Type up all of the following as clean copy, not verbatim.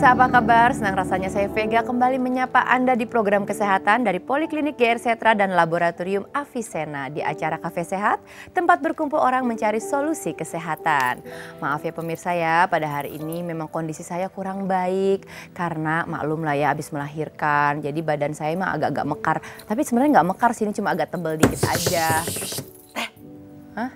pemirsa, apa kabar? Senang rasanya saya Vega kembali menyapa Anda di program kesehatan dari Poliklinik GR Setra dan Laboratorium Avicenna di acara Cafe Sehat, tempat berkumpul orang mencari solusi kesehatan. Maaf ya pemirsa ya, pada hari ini memang kondisi saya kurang baik karena maklum lah ya habis melahirkan. Jadi badan saya mah agak-agak mekar, tapi sebenarnya nggak mekar sih, ini cuma agak tebal dikit aja. Hah?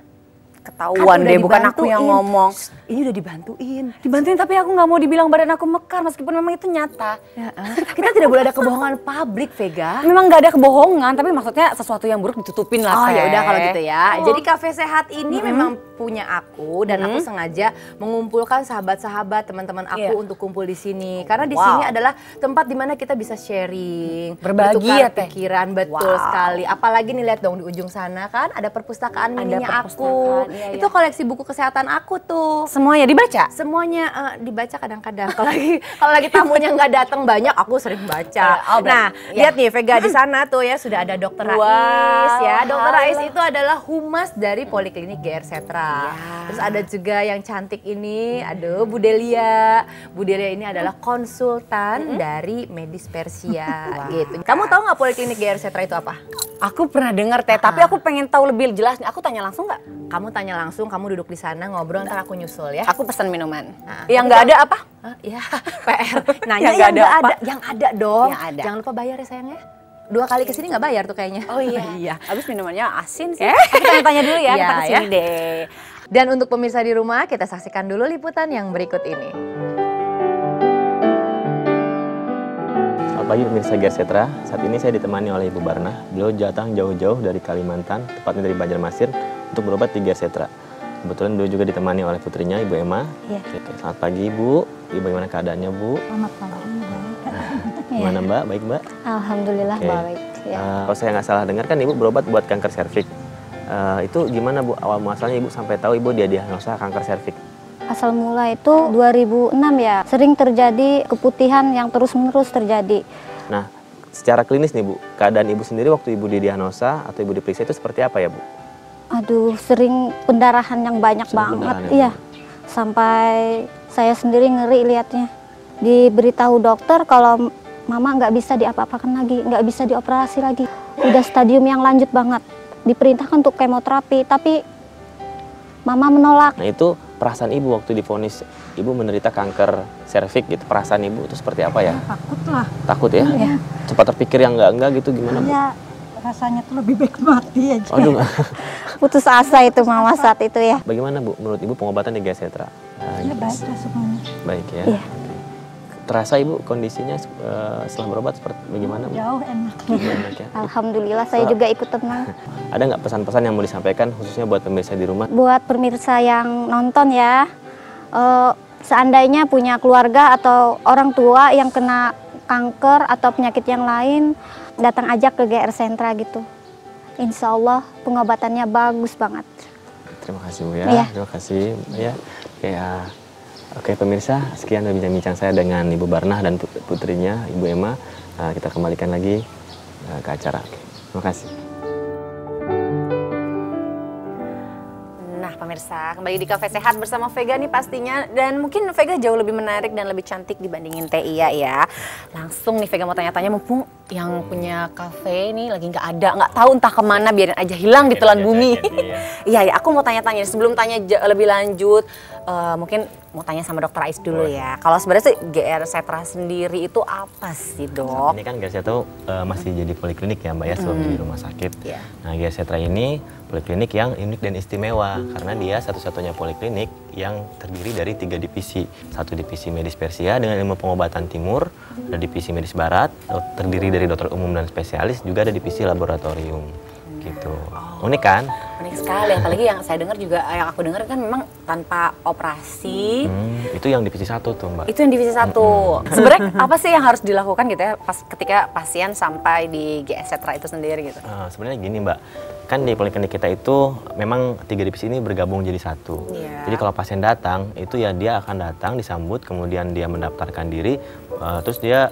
Ketahuan deh, bukan aku yang ngomong. Ini udah dibantuin. Dibantuin tapi aku nggak mau dibilang badan aku mekar meskipun memang itu nyata. Ya, kita tidak boleh ada kebohongan publik, Vega. Memang nggak ada kebohongan, tapi maksudnya sesuatu yang buruk ditutupin lah. Oh ya udah kalau gitu ya. Oh. Jadi Cafe Sehat ini memang punya aku dan aku sengaja mengumpulkan sahabat-sahabat teman-teman aku untuk kumpul di sini. Karena di sini adalah tempat di mana kita bisa sharing, berbagi ya Teh. pikiran, betul sekali. Apalagi nih lihat dong di ujung sana kan ada perpustakaan mininya aku. Iya, itu koleksi buku kesehatan aku tuh. Semuanya dibaca? Semuanya dibaca kadang-kadang. Kalau lagi tamunya nggak datang banyak, aku sering baca. Nah, lihat nih Vega di sana tuh ya sudah ada Dokter Rais ya. Dokter Rais itu adalah humas dari Poliklinik GR Setra. Terus ada juga yang cantik ini, aduh Bu Delia. Bu Delia ini adalah konsultan dari Medis Persia gitu. Kamu tahu nggak Poliklinik GR Setra itu apa? Aku pernah dengar Teh, tapi aku pengen tahu lebih jelas. Aku tanya langsung nggak? Kamu tanya langsung, kamu duduk di sana ngobrol, ntar aku nyusul ya. Aku pesan minuman. Yang nggak ada apa? Iya, PR. Nanya Yang yang nggak ada apa? Yang ada dong. Yang ada. Jangan lupa bayar ya sayangnya. 2 kali kesini nggak bayar tuh kayaknya. Oh iya. Iya. Habis minumannya asin sih. Aku tanya-tanya dulu ya, kita kesini deh. Dan untuk pemirsa di rumah, kita saksikan dulu liputan yang berikut ini. Selamat pagi pemirsa GR Setra, saat ini saya ditemani oleh Ibu Barna. Beliau datang jauh-jauh dari Kalimantan, tepatnya dari Banjarmasin, untuk berobat di GR Setra. Kebetulan beliau juga ditemani oleh putrinya, Ibu Emma. Iya. Oke, selamat pagi Ibu. Ibu bagaimana keadaannya Bu? Selamat pagi, baik. Gimana Mbak? Baik Mbak? Alhamdulillah baik. Ya. Kalau saya nggak salah dengar kan Ibu berobat buat kanker serviks. Itu gimana Bu? Awal muasalnya Ibu sampai tahu Ibu dia diagnosa kanker serviks? Asal mula itu 2006 ya, sering terjadi keputihan yang terus-menerus terjadi. Nah, secara klinis nih Bu, keadaan Ibu sendiri waktu Ibu didiagnosa atau Ibu diperiksa itu seperti apa ya Bu? Aduh, sering pendarahan yang banyak banget. Iya, sampai saya sendiri ngeri lihatnya. Diberitahu dokter kalau mama nggak bisa diapa-apakan lagi, nggak bisa dioperasi lagi. Udah stadium yang lanjut banget. Diperintahkan untuk kemoterapi, tapi mama menolak. Nah itu perasaan Ibu waktu divonis Ibu menderita kanker serviks gitu, perasaan Ibu itu seperti apa ya? Takut lah. Takut ya? Iya. Cepat terpikir yang enggak gitu gimana Bu? Ya, rasanya tuh lebih baik mati aja. Aduh, Putus asa itu mama saat itu ya. bagaimana Bu menurut Ibu pengobatan di GR Setra? Ya baik lah semuanya. Baik ya? Iya. Terasa Ibu kondisinya setelah berobat seperti bagaimana Bu? Jauh enak. Enak ya? Alhamdulillah saya juga ikut tenang. Ada nggak pesan-pesan yang mau disampaikan khususnya buat pemirsa di rumah? Buat pemirsa yang nonton ya, seandainya punya keluarga atau orang tua yang kena kanker atau penyakit yang lain, datang aja ke GR Setra gitu. Insya Allah pengobatannya bagus banget. Terima kasih Bu ya, Iya. terima kasih ya. Oke pemirsa, sekian bincang-bincang saya dengan Ibu Barnah dan putrinya Ibu Emma. Kita kembalikan lagi ke acara. Terima kasih. Nah pemirsa, kembali di Cafe Sehat bersama Vega nih pastinya. Dan mungkin Vega jauh lebih menarik dan lebih cantik dibandingin Teh Iya ya. Langsung nih Vega mau tanya-tanya, mumpung yang punya kafe ini lagi nggak ada, nggak tahu entah kemana, biarin aja hilang di telan bumi. Iya ya, aku mau tanya-tanya sebelum tanya lebih lanjut, mungkin mau tanya sama Dokter Ais dulu ya. Kalau sebenarnya sih GR Setra sendiri itu apa sih Dok? Ini kan GR Setra masih jadi poliklinik ya Mbak ya, sebelum di rumah sakit. Iya. Nah GR Setra ini poliklinik yang unik dan istimewa karena dia satu-satunya poliklinik yang terdiri dari 3 divisi. Satu divisi medis Persia dengan ilmu pengobatan timur, ada divisi medis barat, terdiri dari dokter umum dan spesialis, juga ada divisi laboratorium. Gitu. Unik kan? Unik sekali, apalagi yang saya dengar juga, yang aku dengar kan memang tanpa operasi. Itu yang divisi 1 tuh Mbak. Itu yang divisi 1. Sebenarnya apa sih yang harus dilakukan gitu ya ketika pasien sampai di GR Setra itu sendiri gitu? Sebenarnya gini Mbak, kan di poliklinik kita itu memang 3 divisi ini bergabung jadi satu. Jadi kalau pasien datang, itu ya dia akan datang disambut, kemudian dia mendaftarkan diri, terus dia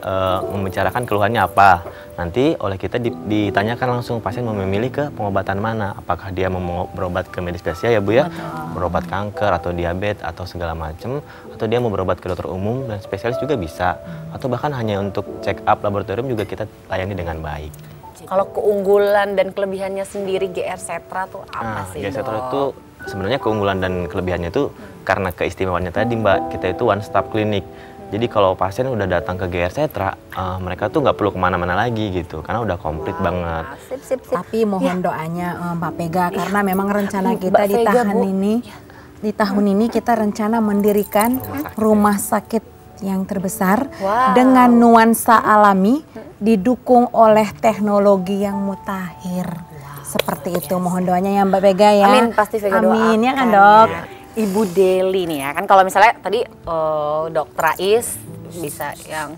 membicarakan keluhannya apa. Nanti oleh kita ditanyakan langsung pasien mau memilih ke pengobatan mana, apakah dia mau mau berobat ke medis persia ya Bu ya, berobat kanker atau diabetes atau segala macam, atau dia mau berobat ke dokter umum dan spesialis juga bisa, atau bahkan hanya untuk check up laboratorium juga kita layani dengan baik. Kalau keunggulan dan kelebihannya sendiri GR Setra tuh apa sih? GR Setra itu sebenarnya keunggulan dan kelebihannya itu karena keistimewaannya tadi Mbak, kita itu one stop klinik. Jadi kalau pasien udah datang ke GR Setra, mereka tuh nggak perlu kemana-mana lagi gitu, karena udah komplit banget. Sip. Tapi mohon doanya Mbak Vega, karena memang rencana kita Mbak di Vega, tahun Bu. ini, di tahun ini kita rencana mendirikan rumah sakit yang terbesar dengan nuansa alami, didukung oleh teknologi yang mutakhir. Seperti itu, mohon doanya ya Mbak Vega ya. Amin, pasti Vega doakan. Amin ya kan Dok. Ya. Ibu Deli nih ya kan, kalau misalnya tadi Dokter Rais bisa yang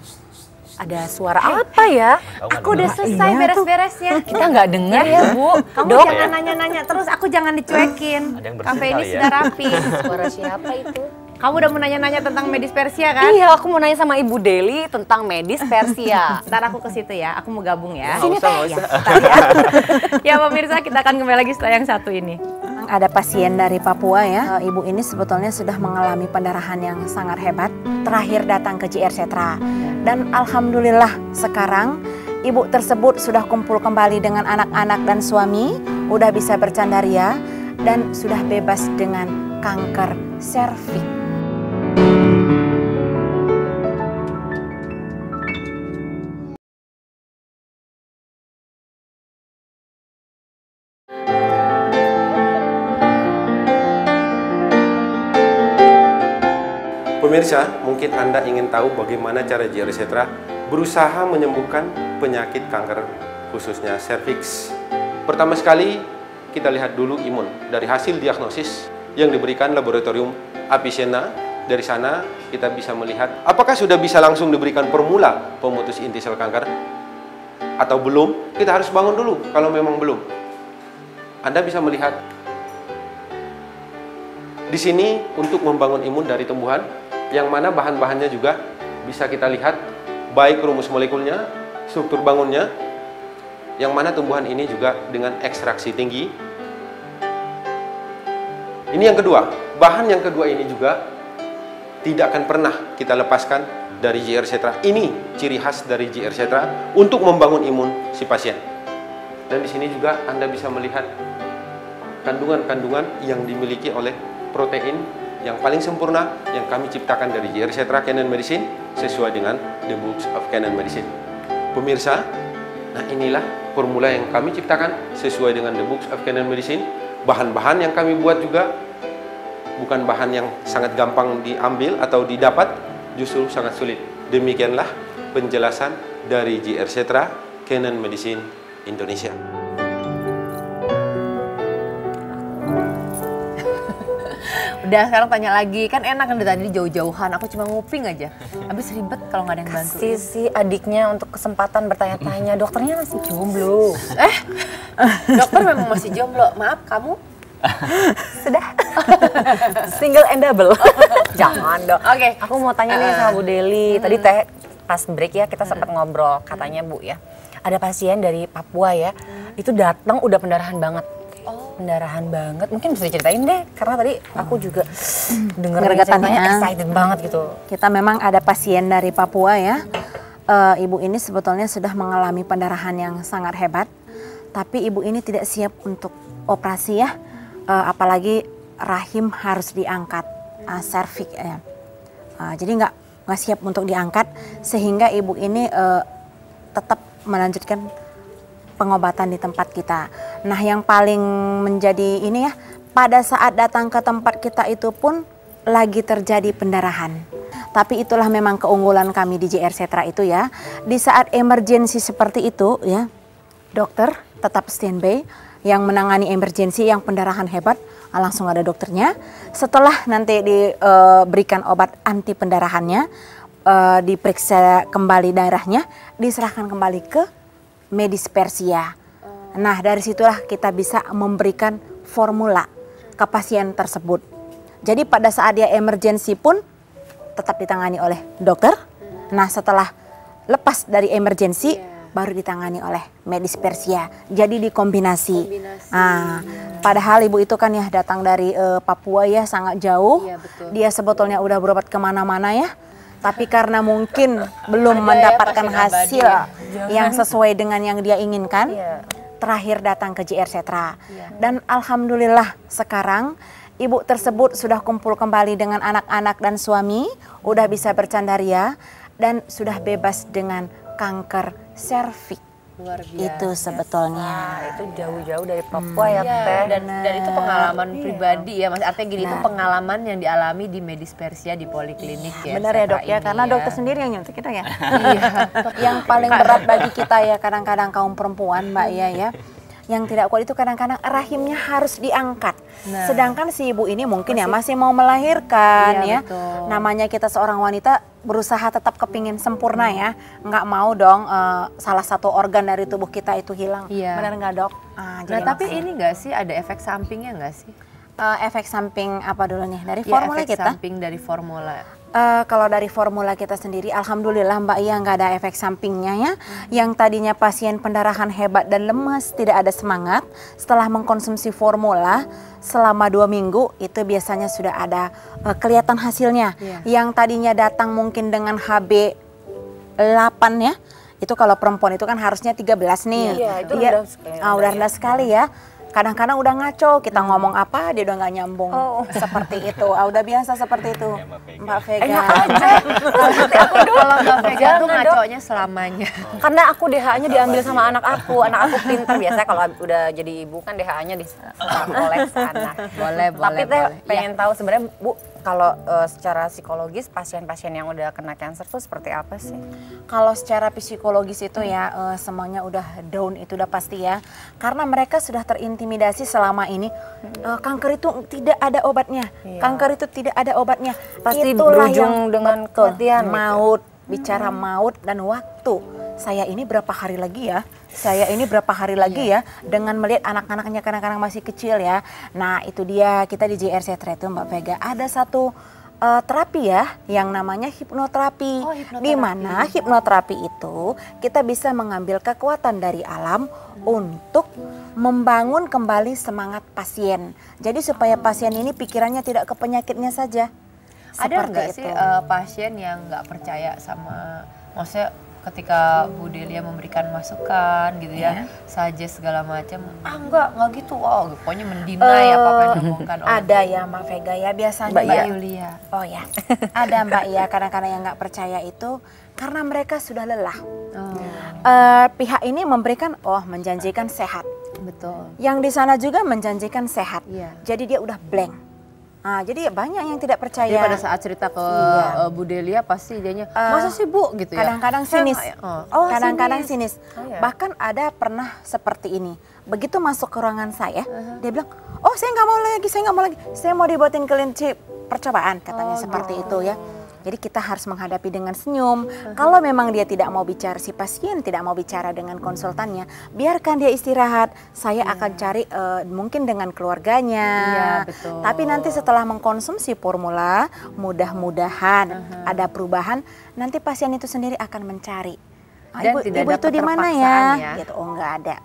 ada suara apa ya? Aku udah selesai beres-beresnya. Kita nggak dengar ya Bu. Kamu Dok, jangan nanya-nanya terus, aku jangan dicuekin. Ada yang bersih Kafe ini kali ya. sudah rapi. suara siapa itu? Kamu udah mau nanya-nanya tentang medis persia kan? Iya, aku mau nanya sama Ibu Deli tentang medis persia. Ntar aku ke situ ya, aku mau gabung ya. Nggak usah, nggak usah. Ya pemirsa, kita akan kembali lagi setelah yang satu ini. Ada pasien dari Papua ya, ibu ini sebetulnya sudah mengalami pendarahan yang sangat hebat. Terakhir datang ke GR Setra. Dan alhamdulillah sekarang ibu tersebut sudah kumpul kembali dengan anak-anak dan suami, udah bisa bercandaria dan sudah bebas dengan kanker serviks. Pemirsa, mungkin Anda ingin tahu bagaimana cara GR Setra berusaha menyembuhkan penyakit kanker, khususnya serviks. Pertama sekali, kita lihat dulu imun. Dari hasil diagnosis yang diberikan laboratorium Avicenna, dari sana kita bisa melihat apakah sudah bisa langsung diberikan formula pemutus inti sel kanker atau belum. Kita harus bangun dulu kalau memang belum. Anda bisa melihat di sini untuk membangun imun dari tumbuhan, yang mana bahan-bahannya juga bisa kita lihat, baik rumus molekulnya, struktur bangunnya, yang mana tumbuhan ini juga dengan ekstraksi tinggi. Ini yang kedua, bahan yang kedua ini juga tidak akan pernah kita lepaskan dari GR Setra. Ini ciri khas dari GR Setra untuk membangun imun si pasien. Dan di sini juga Anda bisa melihat kandungan-kandungan yang dimiliki oleh protein yang paling sempurna yang kami ciptakan dari GR Setra Canon Medicine sesuai dengan The Books of Canon Medicine. Pemirsa, nah inilah formula yang kami ciptakan sesuai dengan The Books of Canon Medicine. Bahan-bahan yang kami buat juga bukan bahan yang sangat gampang diambil atau didapat, justru sangat sulit. Demikianlah penjelasan dari GR Setra Canon Medicine Indonesia. Udah, sekarang tanya lagi, kan enak kan dari tadi jauh-jauhan, aku cuma nguping aja. Habis ribet kalau nggak ada yang bantu. Kasih si adiknya untuk kesempatan bertanya-tanya, dokternya masih jomblo. Dokter memang masih jomblo, maaf kamu? Sudah. Single and double. Jangan dong. Oke. Aku mau tanya nih sama Bu Deli. Tadi teh pas break ya kita sempat ngobrol. Katanya Bu ya, ada pasien dari Papua ya, itu datang udah pendarahan banget. Pendarahan banget. Mungkin bisa diceritain deh, karena tadi aku juga dengar ceritanya excited banget gitu. Kita memang ada pasien dari Papua ya. Ibu ini sebetulnya sudah mengalami pendarahan yang sangat hebat. Tapi ibu ini tidak siap untuk operasi ya. Apalagi rahim harus diangkat, serviks ya. Jadi nggak siap untuk diangkat, sehingga ibu ini tetap melanjutkan pengobatan di tempat kita. Nah, yang paling menjadi ini ya, pada saat datang ke tempat kita itu pun lagi terjadi pendarahan. Tapi itulah memang keunggulan kami di GR Setra itu ya. Di saat emergensi seperti itu ya, dokter tetap standby yang menangani emergensi yang pendarahan hebat, langsung ada dokternya. Setelah nanti diberikan obat anti pendarahannya, diperiksa kembali darahnya, diserahkan kembali ke medis persia. Nah, dari situlah kita bisa memberikan formula ke pasien tersebut. Jadi pada saat dia emergensi pun tetap ditangani oleh dokter. Nah, setelah lepas dari emergensi, baru ditangani oleh medis Persia. Jadi dikombinasi. Nah, padahal ibu itu kan ya datang dari Papua ya, sangat jauh. Iya, betul. Dia sebetulnya udah berobat kemana-mana ya. Tapi karena mungkin belum mendapatkan hasil yang sesuai dengan yang dia inginkan, terakhir datang ke JR Setra. Dan alhamdulillah sekarang ibu tersebut sudah kumpul kembali dengan anak-anak dan suami, udah bisa bercandaria dan sudah bebas dengan kanker serviks. Luar biasa. Itu sebetulnya. Nah, itu jauh-jauh dari Papua ya Teh. Dan itu pengalaman pribadi ya Mas. Artinya gini, itu pengalaman yang dialami di medis Persia di poliklinik ya. Benar ya dok ya, ini karena ya. dokter sendiri yang nyuntik kita ya. Yang paling berat bagi kita ya kadang-kadang kaum perempuan Mbak Ia ya. Yang tidak kuat itu kadang-kadang rahimnya harus diangkat. Sedangkan si ibu ini mungkin ya masih mau melahirkan ya. Betul. Namanya kita seorang wanita berusaha tetap kepingin sempurna ya. Nggak mau dong salah satu organ dari tubuh kita itu hilang. Iya. Benar nggak dok? Nah tapi ini nggak sih ada efek sampingnya nggak sih? Efek samping apa dulu nih dari Ya, formula efek kita? samping dari formula. Kalau dari formula kita sendiri, alhamdulillah Mbak Ia nggak ada efek sampingnya ya. Yang tadinya pasien pendarahan hebat dan lemas, tidak ada semangat, setelah mengkonsumsi formula selama 2 minggu itu biasanya sudah ada kelihatan hasilnya. Yang tadinya datang mungkin dengan HB 8 ya, itu kalau perempuan itu kan harusnya 13 nih. Iya, itu Dia rendah sekali. udah rendah sekali ya. Kadang-kadang udah ngaco, kita ngomong apa dia udah nggak nyambung. Seperti itu, udah biasa seperti itu. Mbak Vega. Kalau Mbak Vega tuh ngaconya selamanya. Karena aku DHA-nya diambil sama anak aku pinter. Biasanya kalau udah jadi ibu kan DHA-nya oleh sana. Boleh. Tapi Teh pengen tahu sebenarnya Bu, kalau secara psikologis pasien-pasien yang udah kena cancer tuh seperti apa sih? Kalau secara psikologis itu ya semuanya udah down, itu udah pasti ya. Karena mereka sudah terintimidasi selama ini. Kanker itu tidak ada obatnya. Kanker itu tidak ada obatnya. Pasti Itulah berujung dengan kematian gitu. Maut, bicara maut dan waktu. Saya ini berapa hari lagi ya? Saya ini berapa hari lagi ya? Dengan melihat anak-anaknya kadang-kadang masih kecil ya. Nah itu dia, kita di JR Setra itu Mbak Vega ada satu terapi ya yang namanya hipnoterapi. Di mana hipnoterapi itu kita bisa mengambil kekuatan dari alam untuk membangun kembali semangat pasien. Jadi supaya pasien ini pikirannya tidak ke penyakitnya saja. Ada nggak sih pasien yang nggak percaya sama, maksudnya ketika Bu Delia memberikan masukan gitu ya, suggest segala macam, enggak gitu, pokoknya mendinai apa-apa yang diomongkan oleh ada ya Mbak Vega ya, biasanya Mbak Yulia. Oh ya, ada Mbak Ia kadang-kadang yang nggak percaya itu karena mereka sudah lelah. Pihak ini memberikan, menjanjikan sehat. Betul. Yang di sana juga menjanjikan sehat. Iya. Jadi dia udah blank. Nah, jadi banyak yang tidak percaya. Jadi pada saat cerita ke Bu Delia pasti dianya, masa sih Bu gitu ya? Kadang-kadang sinis. Kadang-kadang sinis. iya. Bahkan ada pernah seperti ini. Begitu masuk ke ruangan saya, dia bilang, saya nggak mau lagi, saya nggak mau lagi. Saya mau dibuatin kelinci percobaan, katanya seperti itu ya. Jadi kita harus menghadapi dengan senyum. Kalau memang dia tidak mau bicara, si pasien tidak mau bicara dengan konsultannya, biarkan dia istirahat. Saya akan cari mungkin dengan keluarganya. Iya, betul. Tapi nanti setelah mengkonsumsi formula, mudah-mudahan ada perubahan. Nanti pasien itu sendiri akan mencari. Dan tidak Ibu ada itu di mana ya? keterpaksaan ya? Gitu. Enggak ada.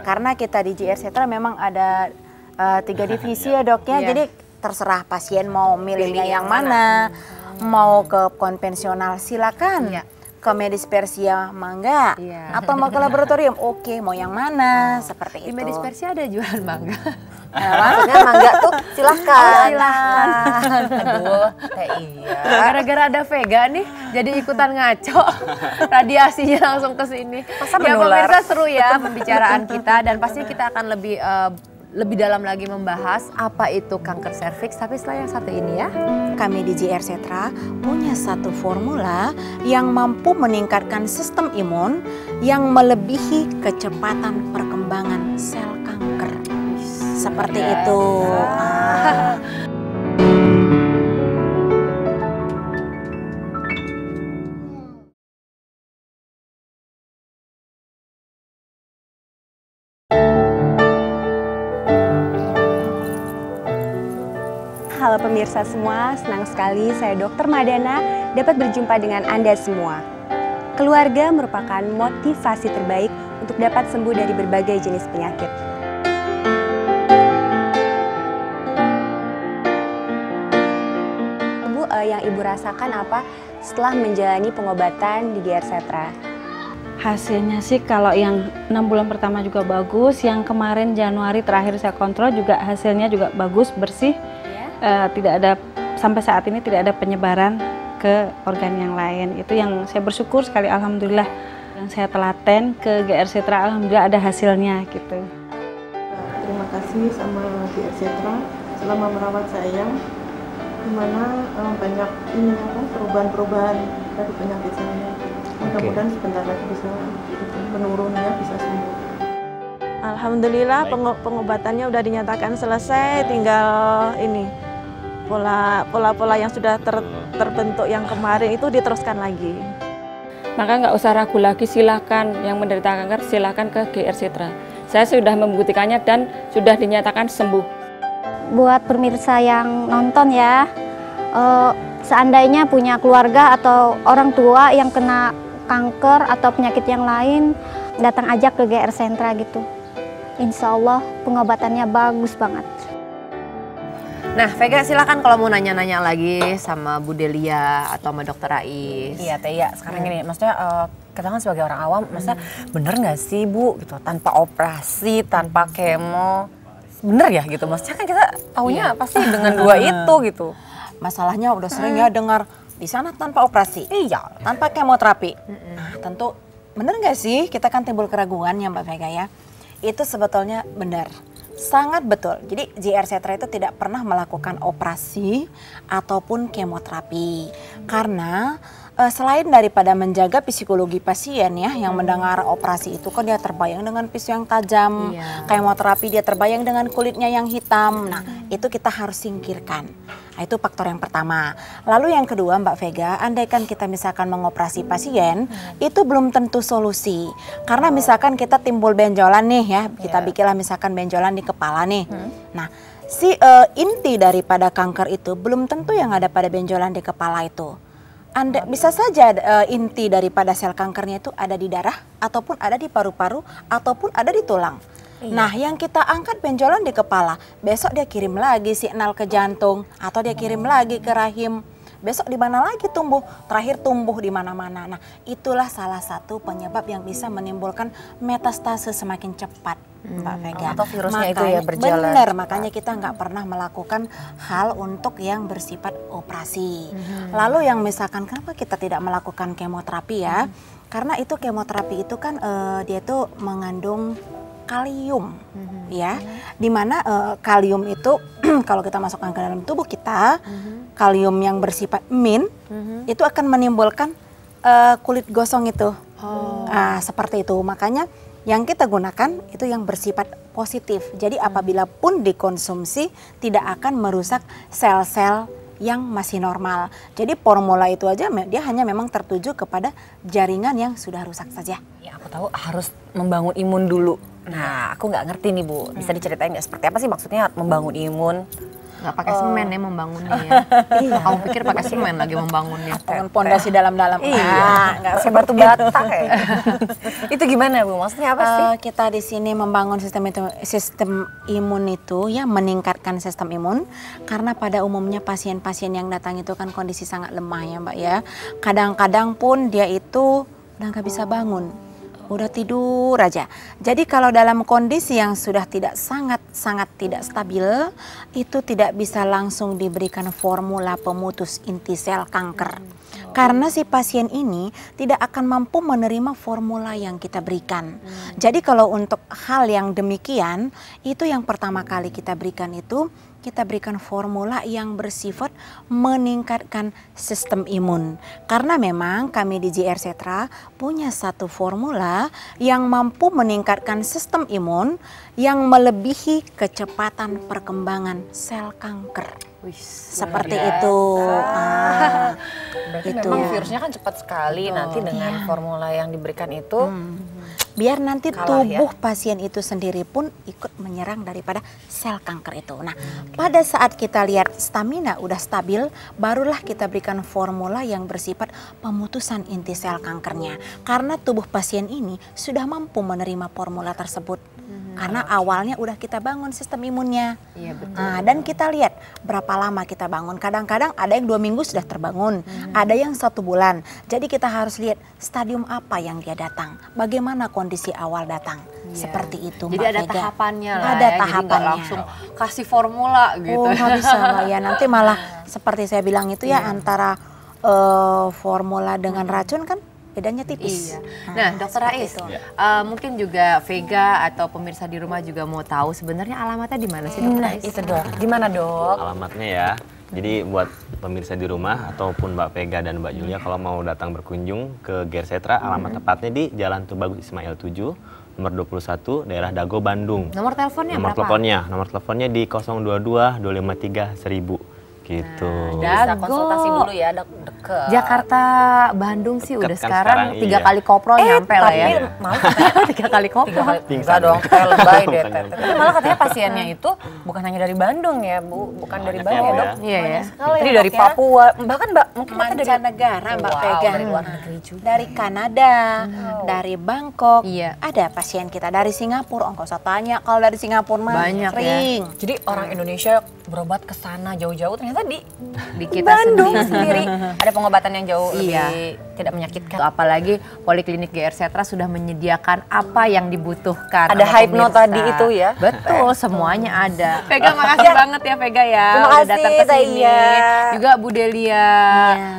Karena kita di JR Setra memang ada 3 divisi ya dok ya. Jadi terserah pasien mau milihnya yang mana. Mau ke konvensional silakan, ke medis Persia mangga, atau mau ke laboratorium, oke, mau yang mana, seperti Di itu. medis Persia ada jualan mangga. Maksudnya mangga tuh silahkan. Aduh, gara-gara ada Vega nih, jadi ikutan ngaco. Radiasinya langsung ke sini. Ya pemirsa, seru ya pembicaraan kita, dan pasti kita akan lebih dalam lagi membahas apa itu kanker serviks, tapi setelah yang satu ini ya. Kami di JR Setra punya satu formula yang mampu meningkatkan sistem imun yang melebihi kecepatan perkembangan sel kanker. Seperti itu. Halo pemirsa semua, senang sekali saya Dr. Madana dapat berjumpa dengan Anda semua. Keluarga merupakan motivasi terbaik untuk dapat sembuh dari berbagai jenis penyakit. Bu, yang Ibu rasakan apa setelah menjalani pengobatan di GR Setra? Hasilnya sih kalau yang 6 bulan pertama juga bagus, yang kemarin Januari terakhir saya kontrol juga hasilnya juga bagus, bersih. Tidak ada, sampai saat ini tidak ada penyebaran ke organ yang lain. Itu yang saya bersyukur sekali, alhamdulillah. Yang saya telaten ke GR Setra, alhamdulillah ada hasilnya gitu. Terima kasih sama GR Setra selama merawat saya, dimana banyak ini perubahan-perubahan dari penyakit saya. Mudah-mudahan sebentar lagi bisa menurun ya, bisa sembuh. Alhamdulillah pengobatannya udah dinyatakan selesai, tinggal ini pola-pola yang sudah terbentuk yang kemarin itu diteruskan lagi. Maka nggak usah ragu lagi, silakan yang menderita kanker silakan ke GR Setra. Saya sudah membuktikannya dan sudah dinyatakan sembuh. Buat pemirsa yang nonton ya, seandainya punya keluarga atau orang tua yang kena kanker atau penyakit yang lain, datang aja ke GR Setra gitu. Insya Allah pengobatannya bagus banget. Nah, Vega silakan kalau mau nanya-nanya lagi sama Bu Delia atau sama Dokter Ais. Iya, Teh, ya. Sekarang gini, maksudnya kita kan sebagai orang awam, maksudnya bener nggak sih Bu, gitu, tanpa operasi, tanpa kemo, bener ya gitu? Maksudnya kan kita taunya pasti dengan dua itu gitu. Masalahnya udah sering ya dengar di sana tanpa operasi, Iya. tanpa kemoterapi. Nah, tentu bener nggak sih, kita kan timbul keraguan ya Mbak Vega ya. Itu sebetulnya benar, sangat betul. Jadi GR Setra itu tidak pernah melakukan operasi ataupun kemoterapi. Karena selain daripada menjaga psikologi pasien ya, yang mendengar operasi itu kan dia terbayang dengan pisau yang tajam, kemoterapi dia terbayang dengan kulitnya yang hitam. Nah, itu kita harus singkirkan. Nah, itu faktor yang pertama. Lalu yang kedua Mbak Vega, andaikan kita misalkan mengoperasi pasien, itu belum tentu solusi. Karena misalkan kita timbul benjolan nih ya, kita bikinlah misalkan benjolan di kepala nih. Nah, si inti daripada kanker itu belum tentu yang ada pada benjolan di kepala itu. Bisa saja inti daripada sel kankernya itu ada di darah, ataupun ada di paru-paru, ataupun ada di tulang. Nah, yang kita angkat benjolan di kepala, besok dia kirim lagi signal ke jantung, atau dia kirim lagi ke rahim. Besok di mana lagi tumbuh, terakhir tumbuh di mana-mana. Nah, itulah salah satu penyebab yang bisa menimbulkan metastase semakin cepat, Mbak Vega. Atau virusnya itu ya berjalan. Benar, makanya kita nggak pernah melakukan hal untuk yang bersifat operasi. Lalu yang misalkan kenapa kita tidak melakukan kemoterapi ya? Karena itu kemoterapi itu kan dia tuh mengandung kalium, ya, dimana kalium itu kalau kita masukkan ke dalam tubuh kita, kalium yang bersifat min itu akan menimbulkan kulit gosong itu, seperti itu. Makanya yang kita gunakan itu yang bersifat positif. Jadi apabila pun dikonsumsi tidak akan merusak sel-sel yang masih normal. Jadi formula itu aja dia hanya memang tertuju kepada jaringan yang sudah rusak saja. Ya, aku tahu harus membangun imun dulu. Nah, aku nggak ngerti nih Bu, bisa diceritain nggak seperti apa sih maksudnya membangun imun? Nggak pakai semen ya membangunnya ya. Kamu pikir pakai semen lagi membangunnya? Dengan pondasi dalam-dalam. Nggak sebatu bata ya. Itu gimana Bu? Maksudnya apa sih? Kita di sini membangun sistem imun itu ya, meningkatkan sistem imun. Karena pada umumnya pasien-pasien yang datang itu kan kondisi sangat lemah ya Mbak ya. Kadang-kadang pun dia itu udah nggak bisa bangun, udah tidur aja. Jadi kalau dalam kondisi yang sudah sangat tidak stabil, itu tidak bisa langsung diberikan formula pemutus inti sel kanker. Karena si pasien ini tidak akan mampu menerima formula yang kita berikan. Jadi kalau untuk hal yang demikian, itu yang pertama kali kita berikan itu, kita berikan formula yang bersifat meningkatkan sistem imun. Karena memang kami di GR Setra punya satu formula yang mampu meningkatkan sistem imun yang melebihi kecepatan perkembangan sel kanker. Seperti itu. Berarti memang virusnya kan cepat sekali nanti dengan formula yang diberikan itu. biar nanti Kalah, tubuh pasien itu sendiri pun ikut menyerang daripada sel kanker itu. Nah, pada saat kita lihat stamina udah stabil, barulah kita berikan formula yang bersifat pemutusan inti sel kankernya. Karena tubuh pasien ini sudah mampu menerima formula tersebut. Karena awalnya udah kita bangun sistem imunnya. Iya, betul. Nah, dan kita lihat berapa lama kita bangun. Kadang-kadang ada yang 2 minggu sudah terbangun, ada yang 1 bulan. Jadi kita harus lihat stadium apa yang dia datang, bagaimana kondisi awal datang. Seperti itu. Jadi Mbak ada Vega. tahapannya lah Ada ya, jadi tahapannya. nggak langsung kasih formula gitu. Oh, nggak bisa Mbak, ya. Nanti malah seperti saya bilang itu ya, antara formula dengan racun kan bedanya tipis. Iya. Nah, Dokter Rais, mungkin juga Vega atau pemirsa di rumah juga mau tahu sebenarnya alamatnya di mana sih, Dokter Rais? Itu dok, gimana dok? Alamatnya ya. Jadi buat pemirsa di rumah ataupun Mbak Vega dan Mbak Julia kalau mau datang berkunjung ke Gersetra, alamat tepatnya di Jalan Tubagus Ismail 7, nomor 21, daerah Dago, Bandung. Nomor teleponnya Nomor berapa? nomor teleponnya di 022 253 1000 gitu. Bisa Dago. konsultasi dulu ya dok, deket. Jakarta, Bandung sih Deket udah kan sekarang sekarang, 3 iya. kali koprol nyampe lah ya. Tapi malah 3 kali koprol. Enggak dong, kayak lebay deh. Tapi malah katanya pasiennya itu bukan hanya dari Bandung ya Bu, bukan dari Banyak Bandung ya ya, dok. Iya ya. Ini dari Papua, bahkan Mbak mungkin dari Mancanegara Mbak Wow, Vega. dari luar negeri juga. Dari Kanada, dari Bangkok, Iya. ada pasien kita dari Singapura. Ongkos tanya kalau dari Singapura mah Banyak ya. sering. Jadi orang Indonesia berobat ke sana jauh-jauh ternyata di Di kita Bandung sendiri. sendiri ada pengobatan yang jauh Iya. lebih tidak menyakitkan. Apalagi Poliklinik Gersetra sudah menyediakan apa yang dibutuhkan. Ada sama hypno pemirsa. tadi itu ya. Betul, semuanya ada. Vega makasih banget ya Vega ya. Terima udah kasih, datang ke sini. Taya. Juga Bu Delia Iya,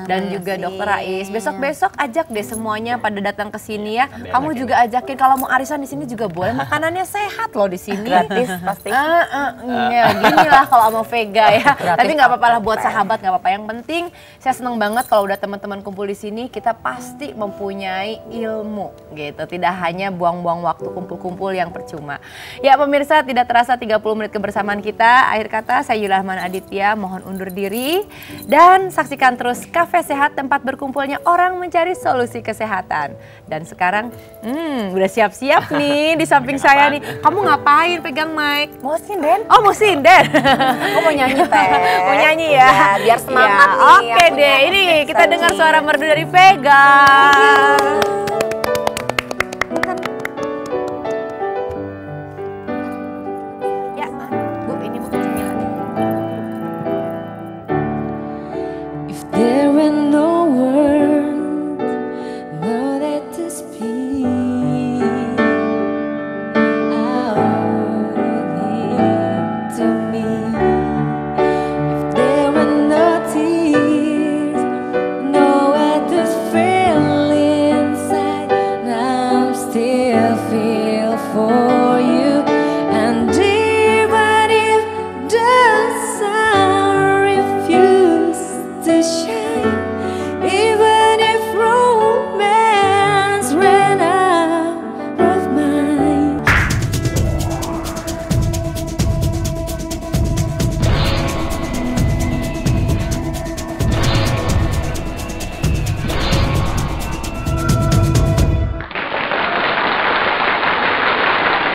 dan terima juga kasih. Dokter Rais. Besok-besok ajak deh semuanya pada datang ke sini ya. Kamu juga ajakin kalau mau arisan di sini juga boleh. Makanannya sehat loh di sini. Gratis pasti. Ya, gini lah kalau sama Vega ya. Gratis Tapi nggak apa-apa lah apa? buat sahabat, nggak apa-apa. Yang penting saya seneng banget kalau udah teman-teman kumpul di sini, kita pasti mempunyai ilmu gitu. Tidak hanya buang-buang waktu kumpul-kumpul yang percuma. Ya pemirsa, tidak terasa 30 menit kebersamaan kita. Akhir kata saya Yulahman Aditya mohon undur diri dan saksikan terus Cafe Sehat, tempat berkumpulnya orang mencari solusi kesehatan. Dan sekarang udah siap-siap nih di samping saya nih. Kamu ngapain pegang mic? Mau sinden? Oh, mau sinden. Aku mau nyanyi teh. Mau nyanyi ya? Ya, biar semangat Ya, nih. Oke deh, ini kita dengar suara merdu dari Vega.